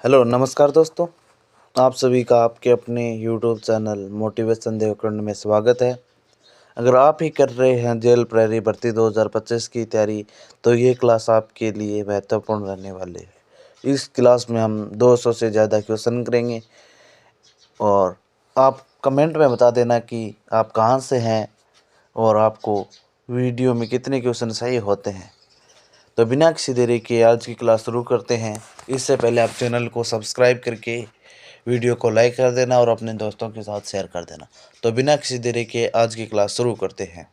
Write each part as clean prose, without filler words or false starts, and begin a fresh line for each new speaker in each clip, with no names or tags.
Hello नमस्कार दोस्तों, आप सभी का आपके अपने यूट्यूब चैनल मोटिवेशन देवकुंड में स्वागत है। अगर आप ही कर रहे हैं जेल प्रहरी भर्ती 2025 की तैयारी, तो ये क्लास आपके लिए महत्वपूर्ण रहने वाली है। इस क्लास में हम 200 से ज़्यादा क्वेश्चन करेंगे और आप कमेंट में बता देना कि आप कहाँ से हैं और आपको वीडियो में कितने क्वेश्चन सही होते हैं। तो बिना किसी देरी के आज की क्लास शुरू करते हैं। इससे पहले आप चैनल को सब्सक्राइब करके वीडियो को लाइक कर देना और अपने दोस्तों के साथ शेयर कर देना। तो बिना किसी देरी के आज की क्लास शुरू करते हैं।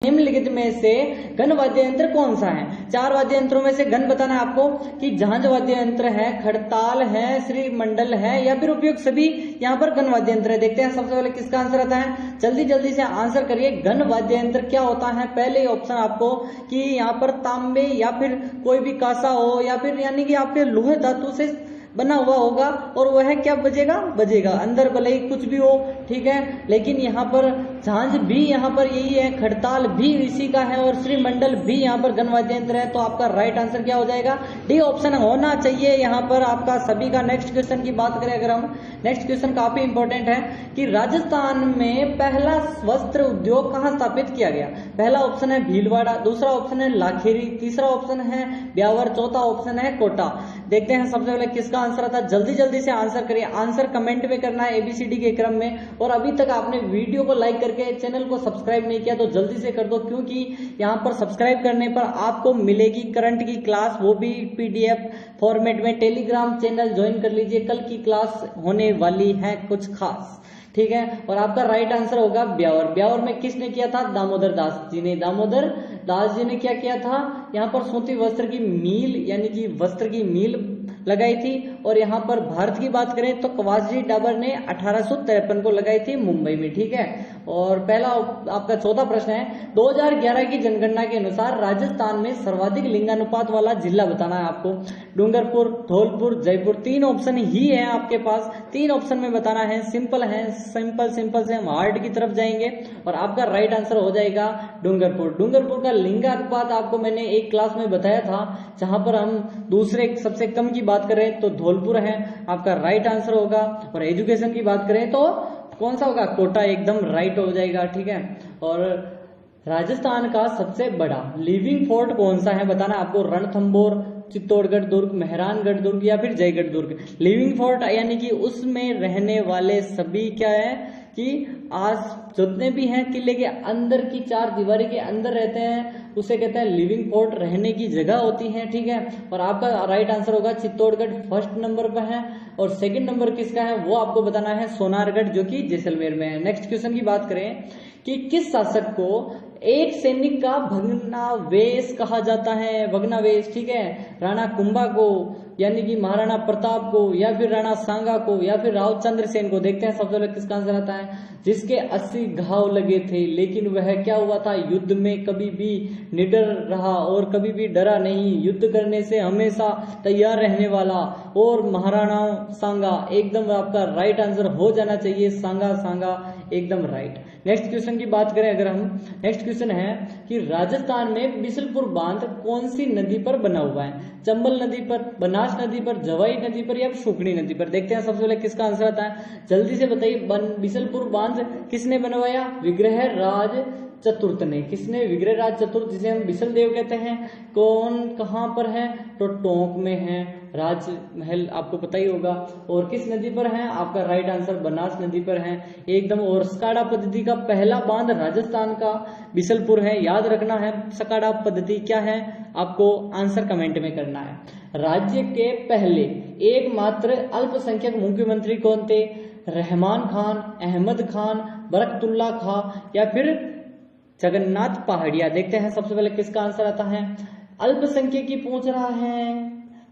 निम्नलिखित में से घन वाद्य यंत्र कौन सा है? 4 वाद्य यंत्रों में से घन बताना है आपको कि झांझ वाद्य यंत्र है, खड़ताल है, श्रीमंडल है या फिर उपयुक्त सभी यहाँ पर घन वाद्य यंत्र है। देखते हैं सबसे पहले किसका आंसर आता है। जल्दी जल्दी से आंसर करिए। घन वाद्य यंत्र क्या होता है? पहले ऑप्शन आपको कि यहाँ पर तांबे या फिर कोई भी कांसा हो या फिर यानी कि आपके लोहे धातु से बना हुआ होगा और वह क्या बजेगा अंदर भले ही कुछ भी हो, ठीक है। लेकिन यहाँ पर झांझ भी यहाँ पर यही है, खड़ताल भी इसी का है और श्रीमंडल भी यहाँ पर घन वाद्य यंत्र है। तो आपका राइट आंसर क्या हो जाएगा? डी ऑप्शन होना चाहिए यहाँ पर आपका सभी का। नेक्स्ट क्वेश्चन की बात करें अगर हम, नेक्स्ट क्वेश्चन काफी इंपॉर्टेंट है कि राजस्थान में पहला वस्त्र उद्योग कहाँ स्थापित किया गया? पहला ऑप्शन है भीलवाड़ा, दूसरा ऑप्शन है लाखेरी, तीसरा ऑप्शन है ब्यावर, चौथा ऑप्शन है कोटा। देखते हैं सबसे पहले किसका आंसर आता है। जल्दी जल्दी से आंसर करिए। आंसर कमेंट में करना है ABCD के क्रम में। और अभी तक आपने वीडियो को लाइक करके चैनल को सब्सक्राइब नहीं किया तो जल्दी से कर दो, क्योंकि यहाँ पर सब्सक्राइब करने पर आपको मिलेगी करंट की क्लास, वो भी PDF फॉर्मेट में। टेलीग्राम चैनल ज्वाइन कर लीजिए, कल की क्लास होने वाली है कुछ खास, ठीक है। और आपका राइट आंसर होगा ब्यावर। ब्यावर में किसने किया था? दामोदर दास जी ने। दामोदर दास जी ने क्या किया था? यहाँ पर सूती वस्त्र की मील यानी कि वस्त्र की मील लगाई थी। और यहाँ पर भारत की बात करें तो कवासी डाबर ने 1853 को लगाई थी मुंबई में, ठीक है। और पहला आपका चौथा प्रश्न है 2011 की जनगणना के अनुसार राजस्थान में सर्वाधिक लिंगानुपात वाला जिला बताना है आपको। डूंगरपुर, धौलपुर, जयपुर, 3 ऑप्शन ही है आपके पास। 3 ऑप्शन में बताना है। सिंपल है, सिंपल से हम हार्ड की तरफ जाएंगे और आपका राइट आंसर हो जाएगा डूंगरपुर। डूंगरपुर का लिंगानुपात आपको मैंने एक क्लास में बताया था। जहां पर हम दूसरे सबसे कम की बात करें तो धौलपुर है, आपका राइट आंसर होगा। और एजुकेशन की बात करें तो कौन सा होगा? कोटा, एकदम राइट हो जाएगा, ठीक है। और राजस्थान का सबसे बड़ा लिविंग फोर्ट कौन सा है बताना आपको। रणथंबोर, चित्तौड़गढ़ दुर्ग, मेहरानगढ़ दुर्ग या फिर जयगढ़ दुर्ग। लिविंग फोर्ट यानी कि उसमें रहने वाले सभी क्या है कि आज जितने भी हैं किले के अंदर की 4 दीवारी के अंदर रहते हैं, उसे कहते हैं लिविंग फोर्ट, रहने की जगह होती है, ठीक है। और आपका राइट आंसर होगा चित्तौड़गढ़ फर्स्ट नंबर पर है। और सेकंड नंबर किसका है वो आपको बताना है, सोनारगढ़, जो कि जैसलमेर में है। नेक्स्ट क्वेश्चन की बात करें कि किस शासक को एक सैनिक का भग्नावेश कहा जाता है? भग्नावेश, ठीक है। राणा कुंभा को यानी कि महाराणा प्रताप को या फिर राणा सांगा को या फिर राव चंद्रसेन को। देखते हैं सबसे पहले किसका आंसर आता है। जिसके 80 घाव लगे थे लेकिन वह क्या हुआ था? युद्ध में कभी भी निडर रहा और कभी भी डरा नहीं, युद्ध करने से हमेशा तैयार रहने वाला। और महाराणा सांगा एकदम आपका राइट आंसर हो जाना चाहिए। सांगा एकदम राइट। नेक्स्ट क्वेश्चन की बात करें अगर हम, नेक्स्ट क्वेश्चन है कि राजस्थान में बिसलपुर बांध कौन सी नदी पर बना हुआ है? चंबल नदी पर, बनास नदी पर, जवाई नदी पर या सुकड़ी नदी पर। देखते हैं सबसे पहले किसका आंसर आता है। जल्दी से बताइए। बिसलपुर बांध किसने बनवाया? विग्रह राज चतुर्थ ने। किसने? विग्रह राज चतुर्थ, जिसे हम बिसल देव कहते हैं। कौन कहां पर है? तो टोंक में है। राजमहल आपको पता ही होगा। और किस नदी पर है? आपका राइट आंसर बनास नदी पर है एकदम। और सकाड़ा पद्धति का पहला बांध राजस्थान का बिसलपुर है, याद रखना है। सकाड़ा पद्धति क्या है आपको आंसर कमेंट में करना है। राज्य के पहले एकमात्र अल्पसंख्यक मुख्यमंत्री कौन थे? रहमान खान, अहमद खान, बरकतुल्ला खां या फिर जगन्नाथ पहाड़िया। देखते हैं सबसे पहले किसका आंसर आता है। अल्पसंख्यक की पूछ रहा है,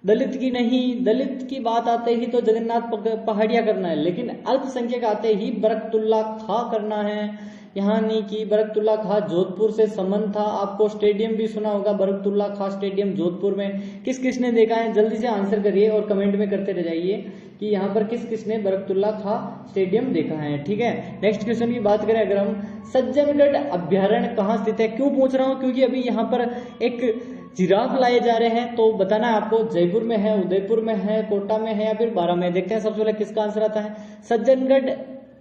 दलित की नहीं। दलित की बात आते ही तो जगन्नाथ पहाड़िया करना है, लेकिन अल्पसंख्यक आते ही बरकतुल्ला खां करना है। यहाँ नहीं कि बरकतुल्ला खां जोधपुर से संबंध था। आपको स्टेडियम भी सुना होगा, बरकतुल्ला खां स्टेडियम जोधपुर में। किस किसने देखा है जल्दी से आंसर करिए और कमेंट में करते रह जाइए कि यहाँ पर किस किसने बरकतुल्ला खां स्टेडियम देखा है, ठीक है। नेक्स्ट क्वेश्चन की बात करें अगर हम, सज्जनगढ़ अभ्यारण्य कहाँ स्थित है? क्यों पूछ रहा हूँ? क्योंकि अभी यहाँ पर एक जिराफ लाए जा रहे हैं, तो बताना है आपको जयपुर में है, उदयपुर में है, कोटा में है या फिर बारां में। देखते हैं सबसे पहले किसका आंसर आता है। सज्जनगढ़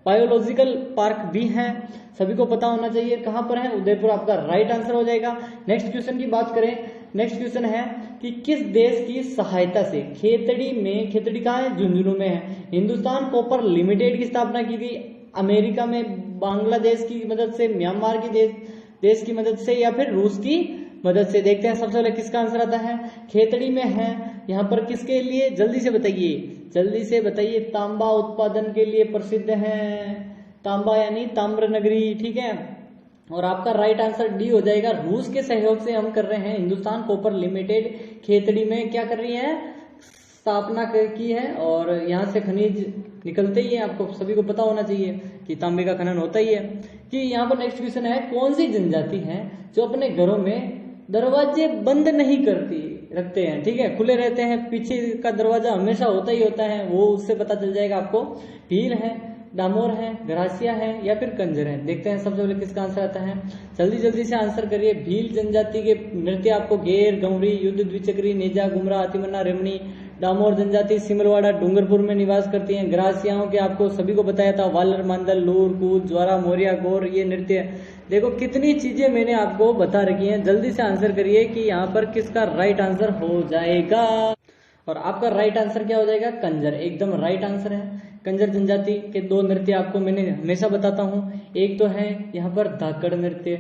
बायोलॉजिकल पार्क भी है, सभी को पता होना चाहिए कहां पर है, उदयपुर आपका राइट आंसर हो जाएगा। नेक्स्ट क्वेश्चन की बात करें, नेक्स्ट क्वेश्चन है कि किस देश की सहायता से खेतड़ी कहाँ है, झुंझुनू में है, हिंदुस्तान कॉपर लिमिटेड की स्थापना की गई। अमेरिका में, बांग्लादेश की मदद से, म्यांमार की देश की मदद से या फिर रूस की मदद से। देखते हैं सबसे पहले किसका आंसर आता है। खेतड़ी में है, यहाँ पर किसके लिए, जल्दी से बताइए, जल्दी से बताइए। तांबा उत्पादन के लिए प्रसिद्ध है, तांबा यानी ताम्र नगरी, ठीक है। और आपका राइट आंसर डी हो जाएगा। रूस के सहयोग से हम कर रहे हैं, हिंदुस्तान कॉपर लिमिटेड खेतड़ी में क्या कर रही है, स्थापना की है। और यहाँ से खनिज निकलते ही है, आपको सभी को पता होना चाहिए कि तांबे का खनन होता ही है। कि यहाँ पर नेक्स्ट क्वेश्चन है, कौन सी जनजाति है जो अपने घरों में दरवाजे बंद नहीं रखते हैं, ठीक है, खुले रहते हैं, पीछे का दरवाजा हमेशा होता ही होता है, वो उससे पता चल जाएगा आपको। भील है, डामोर है, ग्रासिया है या फिर कंजर है। देखते हैं सबसे पहले किसका आंसर आता है, जल्दी जल्दी से आंसर करिए। भील जनजाति के नृत्य आपको घेर, गौरी, युद्ध द्विचक्री, नेजा, गुमरा, हाथीमन्ना, रेमणी। डामोर जनजाति सिमलवाड़ा, डूंगरपुर में निवास करती हैं। ग्रासियाओं के आपको सभी को बताया था, वालर, मांदल, लूर, कूद, ज्वारा, मोरिया, गौर, ये नृत्य। देखो कितनी चीजें मैंने आपको बता रखी हैं, जल्दी से आंसर करिए कि यहाँ पर किसका राइट आंसर हो जाएगा। और आपका राइट आंसर क्या हो जाएगा, कंजर, एकदम राइट आंसर है। कंजर जनजाति के दो नृत्य आपको मैंने हमेशा बताता हूँ, एक तो है यहाँ पर धाकड़ नृत्य,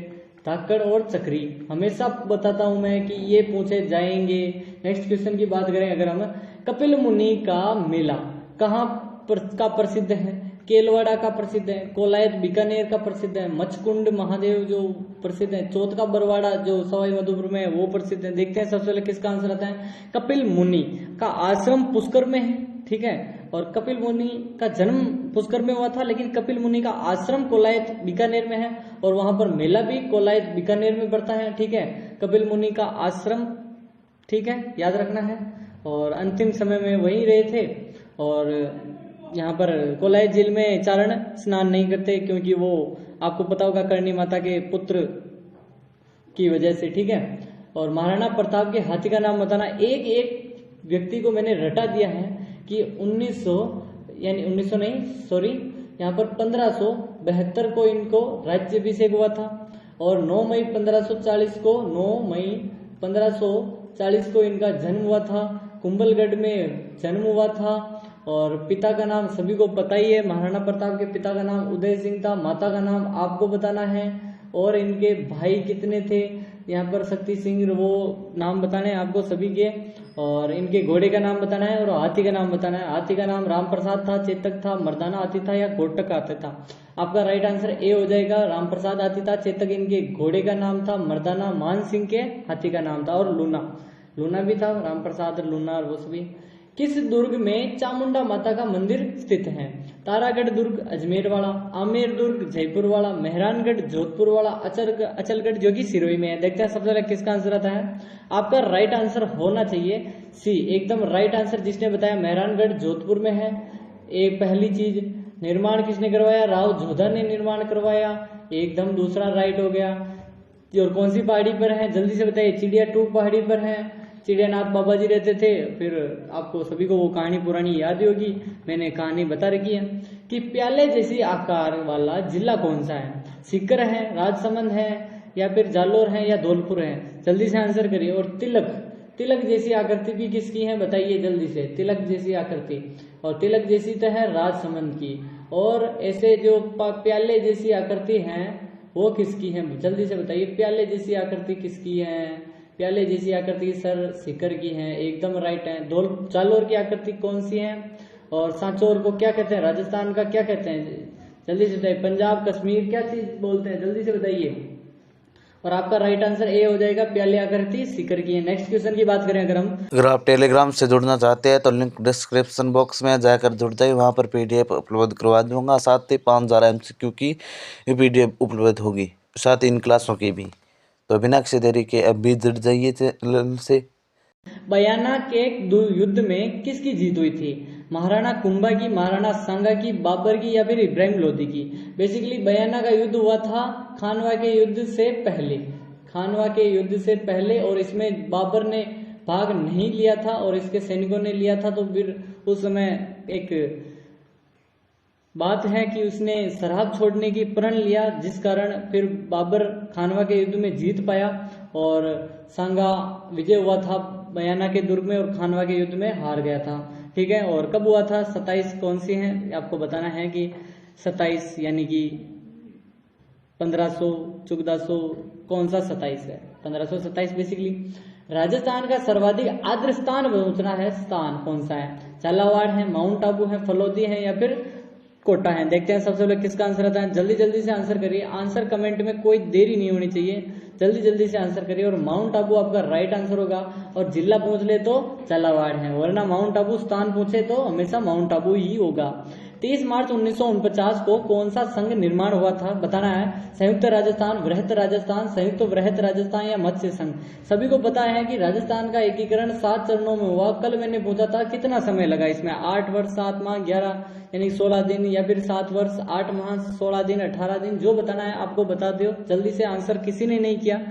धाकड़ और चक्री, हमेशा बताता हूं मैं कि ये पूछे जाएंगे। नेक्स्ट क्वेश्चन की बात करें अगर हम, कपिल मुनि का मेला कहाँ का प्रसिद्ध है, केलवाड़ा का प्रसिद्ध है, कोलायत बीकानेर का प्रसिद्ध है, मचकुंड महादेव जो प्रसिद्ध है, चौथ का बरवाड़ा जो सवाई माधोपुर में है वो प्रसिद्ध है। देखते हैं सबसे पहले किसका आंसर आता है। कपिल मुनि का आश्रम पुष्कर में है, ठीक है, और कपिल मुनि का जन्म पुष्कर में हुआ था, लेकिन कपिल मुनि का आश्रम कोलायत बीकानेर में है और वहां पर मेला भी कोलायत बीकानेर में पड़ता है, ठीक है। कपिल मुनि का आश्रम, ठीक है, याद रखना है। और अंतिम समय में वहीं रहे थे। और यहाँ पर कोलायत झील में चारण स्नान नहीं करते क्योंकि वो आपको पता होगा करणी माता के पुत्र की वजह से, ठीक है। और महाराणा प्रताप के हाथी का नाम बताना। एक एक व्यक्ति को मैंने रटा दिया है कि 1572 को इनको राज्याभिषेक हुआ था और 9 मई 1540 को इनका जन्म हुआ था, कुंभलगढ़ में जन्म हुआ था। और पिता का नाम सभी को पता ही है, महाराणा प्रताप के पिता का नाम उदय सिंह था, माता का नाम आपको बताना है। और इनके भाई कितने थे, यहाँ पर शक्ति सिंह, वो नाम बताने हैं आपको सभी के। और इनके घोड़े का नाम बताना है और हाथी का नाम बताना है। हाथी का नाम राम प्रसाद था, चेतक था, मर्दाना हाथी था या घोटक हाथी था। आपका राइट आंसर ए हो जाएगा, राम प्रसाद हाथी था, चेतक इनके घोड़े का नाम था, मर्दाना मान सिंह के हाथी का नाम था, और लूना भी था, राम प्रसाद, लूना और वो सभी। किस दुर्ग में चामुंडा माता का मंदिर स्थित है। तारागढ़ दुर्ग अजमेर वाला, आमेर दुर्ग जयपुर वाला, मेहरानगढ़ जोधपुर वाला, अचलगढ़ जो कि सिरोही में है। देखते हैं सबसे पहले किसका आंसर आता है। आपका राइट आंसर होना चाहिए सी, एकदम राइट आंसर। जिसने बताया मेहरानगढ़ जोधपुर में है, एक पहली चीज। निर्माण किसने करवाया, राव जोधा ने निर्माण करवाया, एकदम दूसरा राइट हो गया। और कौन सी पहाड़ी पर है, जल्दी से बताइए। चिड़िया टूक पहाड़ी पर है, चिड़ियानाथ बाबा जी रहते थे। फिर आपको सभी को वो कहानी पुरानी याद ही होगी, मैंने कहानी बता रखी है। कि प्याले जैसी आकार वाला जिला कौन सा है, सीकर है, राजसमंद है या फिर जालोर है या धौलपुर है। जल्दी से आंसर करिए। और तिलक जैसी आकृति भी किसकी है बताइए जल्दी से। तिलक जैसी आकृति, और तिलक जैसी तो है राजसमंद की। और ऐसे जो प्याले जैसी आकृति है वो किसकी है, जल्दी से बताइए। प्याले जैसी आकृति किसकी है, प्याले जैसी आकृति सर सीकर की है, एकदम राइट है। जालोर की आकृति कौन सी है, और सांचौर को क्या कहते हैं, राजस्थान का क्या कहते हैं, जल्दी से बताइए। पंजाब, कश्मीर क्या चीज बोलते हैं, जल्दी से बताइए। और आपका राइट आंसर ए हो जाएगा, प्याले आकृति सीकर की है। नेक्स्ट क्वेश्चन की बात करें अगर आप
टेलीग्राम से जुड़ना चाहते हैं तो लिंक डिस्क्रिप्शन बॉक्स में जाकर जुड़ जाइए, वहाँ पर PDF उपलब्ध करवा दूंगा, साथ ही 5000 MCQ की PDF उपलब्ध होगी, साथ ही इन क्लासों की भी। तो बिना किसी देरी के अब भी जुड़ जाइए चैनल से।
बयाना के युद्ध में किसकी जीत हुई थी, महाराणा कुंभा की, महाराणा सांगा की, बाबर की या फिर इब्राहिम लोदी की। बेसिकली बयाना का युद्ध हुआ था खानवा के युद्ध से पहले। खानवा के युद्ध से पहले, और इसमें बाबर ने भाग नहीं लिया था और इसके सैनिकों ने लिया था। तो फिर उस समय एक बात है कि उसने शराब छोड़ने की प्रण लिया, जिस कारण फिर बाबर खानवा के युद्ध में जीत पाया और सांगा विजय हुआ था बयाना के दुर्ग में, और खानवा के युद्ध में हार गया था। ठीक है, और कब हुआ था? 27 कौन सी है आपको बताना है कि 27 यानी कि 1500, 1400, कौन सा 27 है? 1527 बेसिकली। राजस्थान का सर्वाधिक आर्द्र स्थान पूछना है, स्थान कौन सा है? झालावाड़ है, माउंट आबू है, फलोदी है या फिर कोटा है? देखते हैं सबसे पहले किसका आंसर आता है। जल्दी जल्दी से आंसर करिए, आंसर कमेंट में कोई देरी नहीं होनी चाहिए, जल्दी जल्दी से आंसर करिए। और माउंट आबू आपका राइट आंसर होगा, और जिला पूछ ले तो झालावाड़ है, वरना माउंट आबू स्थान पूछे तो हमेशा माउंट आबू ही होगा। 30 मार्च 1949 को कौन सा संघ निर्माण हुआ था? बताना है। संयुक्त राजस्थान, वृहत राजस्थान, संयुक्त वृहत राजस्थान या मत्स्य संघ? सभी को पता है कि राजस्थान का एकीकरण 7 चरणों में हुआ। कल मैंने पूछा था कितना समय लगा इसमें, 8 वर्ष 7 माह 11 यानी 16 दिन, या फिर 7 वर्ष 8 माह 16 दिन 18 दिन? जो बताना है आपको बता दो जल्दी से। आंसर किसी ने नहीं किया,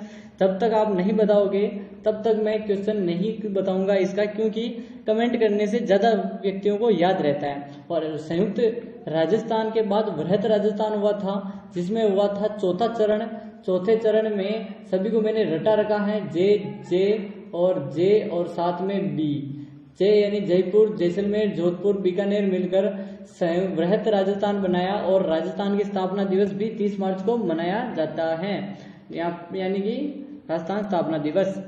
जब तक आप नहीं बताओगे तब तक मैं क्वेश्चन नहीं बताऊंगा इसका, क्योंकि कमेंट करने से ज्यादा व्यक्तियों को याद रहता है। और संयुक्त राजस्थान के बाद वृहत राजस्थान हुआ था, जिसमें हुआ था चौथा चरण। चौथे चरण में सभी को मैंने रटा रखा है, जे और साथ में बी। जे यानी जयपुर, जैसलमेर, जोधपुर, बीकानेर मिलकर वृहत राजस्थान बनाया, और राजस्थान की स्थापना दिवस भी 30 मार्च को मनाया जाता है, यानी कि राजस्थान स्थापना दिवस।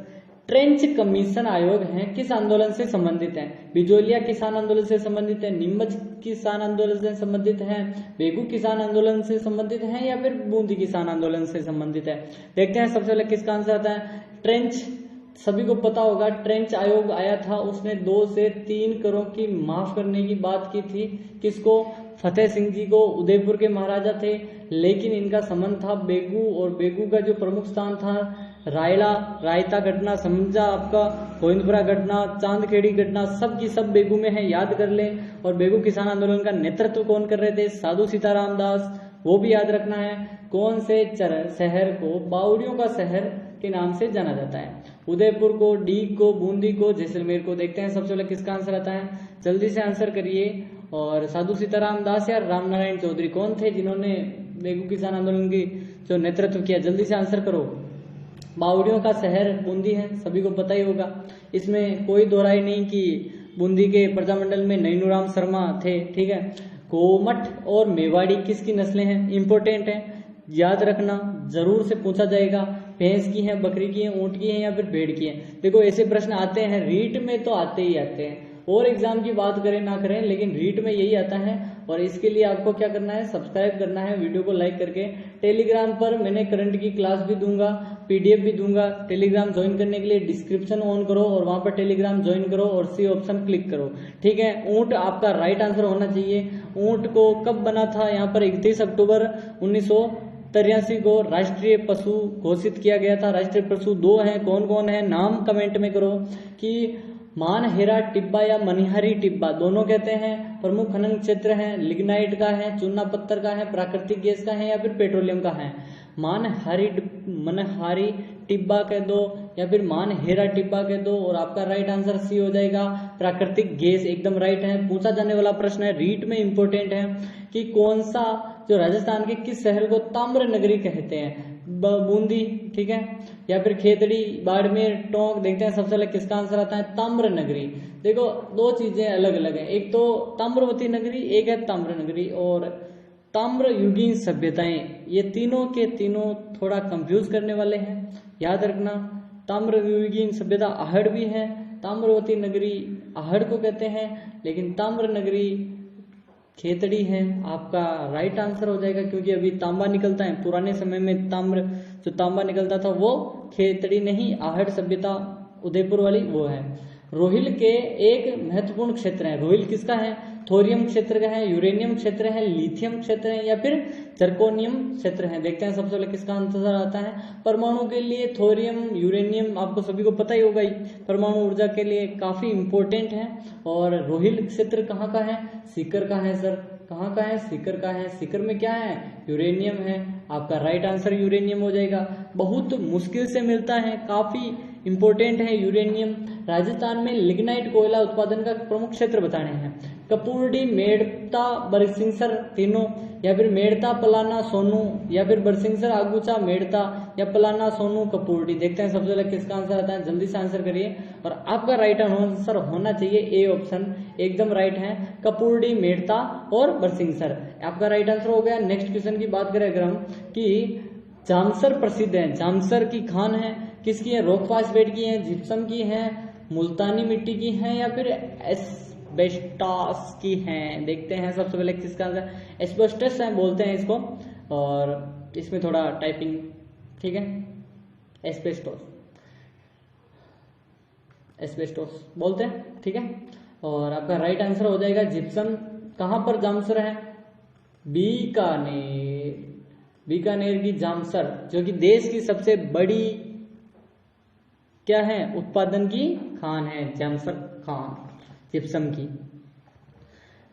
ट्रेंच कमीशन आयोग है किस आंदोलन से संबंधित है? बिजोलिया किसान आंदोलन से संबंधित है, नीमच किसान आंदोलन से संबंधित है, बेगू किसान आंदोलन से संबंधित है या फिर बूंदी किसान आंदोलन से संबंधित है? देखते हैं सबसे पहले किसका आंसर आता है। ट्रेंच, सभी को पता होगा ट्रेंच आयोग आया था, उसने 2 से 3 करोड़ की माफ करने की बात की थी। किसको? फतेह सिंह जी को, उदयपुर के महाराजा थे, लेकिन इनका संबंध था बेगू, और बेगू का जो प्रमुख स्थान था रायला, रायता घटना, समझा आपका, गोविंदपुरा घटना, चांदखेड़ी घटना, सब की सब बेगू में है, याद कर लें। और बेगू किसान आंदोलन का नेतृत्व कौन कर रहे थे? साधु सीताराम दास, वो भी याद रखना है। कौन से शहर को बावड़ियों का शहर के नाम से जाना जाता है? उदयपुर को, डीग को, बूंदी को, जैसलमेर को? देखते हैं सबसे पहले किसका आंसर आता है, जल्दी से आंसर करिए। और साधु सीताराम दास या रामनारायण चौधरी कौन थे जिन्होंने बेगू किसान आंदोलन की जो नेतृत्व किया? जल्दी से आंसर करो। बावड़ियों का शहर बूंदी है, सभी को पता ही होगा, इसमें कोई दोहराई नहीं कि बूंदी के प्रजामंडल में नैनूराम शर्मा थे। ठीक है, कोमठ और मेवाड़ी किसकी नस्लें हैं? इंपॉर्टेंट है, याद रखना, जरूर से पूछा जाएगा। भैंस की है, बकरी की है, ऊंट की है या फिर भेड़ की है? देखो ऐसे प्रश्न आते हैं, रीट में तो आते ही आते हैं, और एग्जाम की बात करें ना करें, लेकिन रीट में यही आता है। और इसके लिए आपको क्या करना है, सब्सक्राइब करना है, वीडियो को लाइक करके। टेलीग्राम पर मैंने करंट की क्लास भी दूंगा, पीडीएफ भी दूंगा। टेलीग्राम ज्वाइन करने के लिए डिस्क्रिप्शन ऑन करो और वहां पर टेलीग्राम ज्वाइन करो और सी ऑप्शन क्लिक करो। ठीक है, ऊंट आपका राइट आंसर होना चाहिए। ऊंट को कब बना था? यहाँ पर 31 अक्टूबर 1983 को राष्ट्रीय पशु घोषित किया गया था। राष्ट्रीय पशु 2 हैं, कौन कौन है नाम कमेंट में करो कि मानहेरा टिब्बा या मनिहारी टिब्बा दोनों कहते हैं। प्रमुख खनन क्षेत्र है, लिग्नाइट का है, चूना पत्थर का है, प्राकृतिक गैस का है या फिर पेट्रोलियम का है? मनहारी टिब्बा कह दो या फिर मानहेरा टिब्बा कह दो, और आपका राइट आंसर सी हो जाएगा, प्राकृतिक गैस, एकदम राइट है। पूछा जाने वाला प्रश्न है, रीट में इंपॉर्टेंट है कि कौन सा जो राजस्थान के किस शहर को ताम्र नगरी कहते हैं? बूंदी, ठीक है, या फिर खेतड़ी, बाड़मेर, टोंक? देखते हैं सबसे पहले किसका आंसर आता है, ताम्र नगरी। देखो 2 चीजें अलग अलग है, एक तो ताम्रवती नगरी, एक है ताम्र नगरी। और ताम्र युगीन सभ्यताएं, ये तीनों के तीनों थोड़ा कंफ्यूज करने वाले हैं, याद रखना। ताम्र युगीन सभ्यता आहड़ भी है, ताम्रवती नगरी आहड़ को कहते हैं, लेकिन ताम्र नगरी खेतड़ी है। आपका राइट आंसर हो जाएगा, क्योंकि अभी तांबा निकलता है, पुराने समय में ताम्र जो तांबा निकलता था वो खेतड़ी नहीं, आहड़ सभ्यता उदयपुर वाली वो है। रोहिल के एक महत्वपूर्ण क्षेत्र है, रोहिल किसका है? थोरियम क्षेत्र है, यूरेनियम क्षेत्र है, लिथियम क्षेत्र है या फिर जर्कोनियम क्षेत्र है। देखते हैं सबसे पहले किसका आंसर आता है। परमाणु के लिए थोरियम, यूरेनियम आपको सभी को पता ही होगा ही, परमाणु ऊर्जा के लिए काफी इंपॉर्टेंट है। और रोहिल क्षेत्र कहाँ का है? सीकर का है सर। कहाँ का है? सीकर का है। सीकर में क्या है? यूरेनियम है। आपका राइट आंसर यूरेनियम हो जाएगा। बहुत मुश्किल से मिलता है, काफी इंपॉर्टेंट है यूरेनियम। राजस्थान में लिग्नाइट कोयला उत्पादन का प्रमुख क्षेत्र बताने हैं। कपूरडी, मेड़ता, बरसिंगसर तीनों, या फिर मेड़ता, पलाना, सोनू, या फिर बरसिंगसर, आगूचा, मेड़ता या पलाना, सोनू, कपूरडी। देखते हैं सबसे पहले किसका आंसर आता है। जल्दी से आंसर करिए और आपका राइट आंसर होना चाहिए ए ऑप्शन, एकदम राइट है। कपूरडी, मेड़ता और बरसिंगसर आपका राइट आंसर हो गया। नेक्स्ट क्वेश्चन की बात करें अगर हम कि जामसर प्रसिद्ध है, जामसर की खान है किसकी है? रॉक फास्फेट की है, जिप्सम की है, मुल्तानी मिट्टी की है या फिर एस्बेस्टॉस की है। देखते हैं सबसे पहले किसका आंसर। एस्बेस्टस है बोलते हैं इसको, और इसमें थोड़ा टाइपिंग ठीक है। एस्बेस्टोस, एस्बेस्टोस बोलते हैं ठीक है। और आपका राइट आंसर हो जाएगा जिप्सम। कहां पर जामसर है? बीकानेर, बीकानेर की जामसर जो कि देश की सबसे बड़ी क्या है? उत्पादन की खान है, जामसर खान जिप्सम की।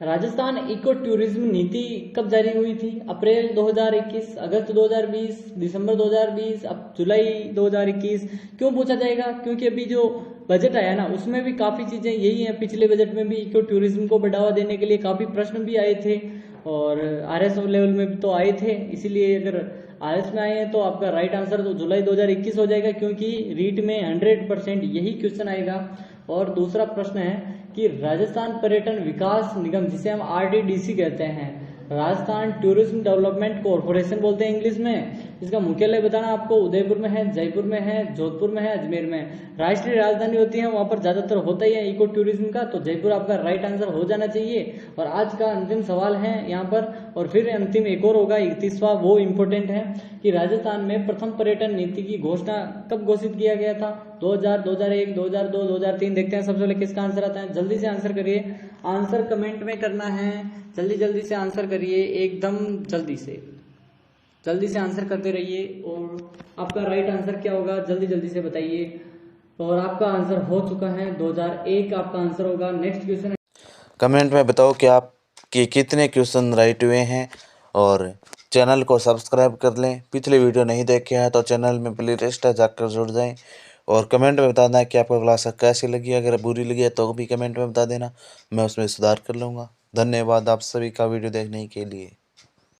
राजस्थान इको टूरिज्म नीति कब जारी हुई थी? अप्रैल 2021, अगस्त 2020, दिसंबर 2020, अब जुलाई 2021। क्यों पूछा जाएगा? क्योंकि अभी जो बजट आया ना उसमें भी काफी चीजें यही है। पिछले बजट में भी इको टूरिज्म को बढ़ावा देने के लिए काफी प्रश्न भी आए थे और आरएस लेवल में भी तो आए थे, इसीलिए अगर आरएस में आए हैं तो आपका राइट आंसर तो जुलाई 2021 हो जाएगा, क्योंकि रीट में 100% यही क्वेश्चन आएगा। और दूसरा प्रश्न है कि राजस्थान पर्यटन विकास निगम, जिसे हम आरटीडीसी कहते हैं, राजस्थान टूरिज्म डेवलपमेंट कॉर्पोरेशन बोलते हैं इंग्लिश में, इसका मुख्यालय बताना आपको उदयपुर में है, जयपुर में है, जोधपुर में है, अजमेर में। राष्ट्रीय राजधानी होती है वहां पर ज्यादातर होता ही है इको टूरिज्म का, तो जयपुर आपका राइट आंसर हो जाना चाहिए। और आज का अंतिम सवाल है यहाँ पर, और फिर अंतिम एक और होगा 31वां, वो इम्पोर्टेंट है कि राजस्थान में प्रथम पर्यटन नीति की घोषणा कब घोषित किया गया था? 2000, 2001, 2002, 2003। देखते हैं सबसे पहले किसका आंसर आता है। जल्दी से आंसर करिए, आंसर कमेंट में करना है, जल्दी जल्दी से आंसर करिए, एकदम जल्दी से आंसर करते रहिए। और आपका राइट आंसर क्या होगा जल्दी जल्दी से बताइए। और आपका आंसर हो चुका है 2001 आपका आंसर होगा। नेक्स्ट क्वेश्चन,
कमेंट में बताओ कि आपके कितने क्वेश्चन राइट हुए हैं और चैनल को सब्सक्राइब कर लें। पिछले वीडियो नहीं देखे हैं तो चैनल में प्लेलिस्ट है, जाकर जुड़ जाएं। और कमेंट में बताना है कि आपको क्लास कैसी लगी। अगर बुरी लगी है तो भी कमेंट में बता देना, मैं उसमें सुधार कर लूँगा। धन्यवाद आप सभी का वीडियो देखने के लिए।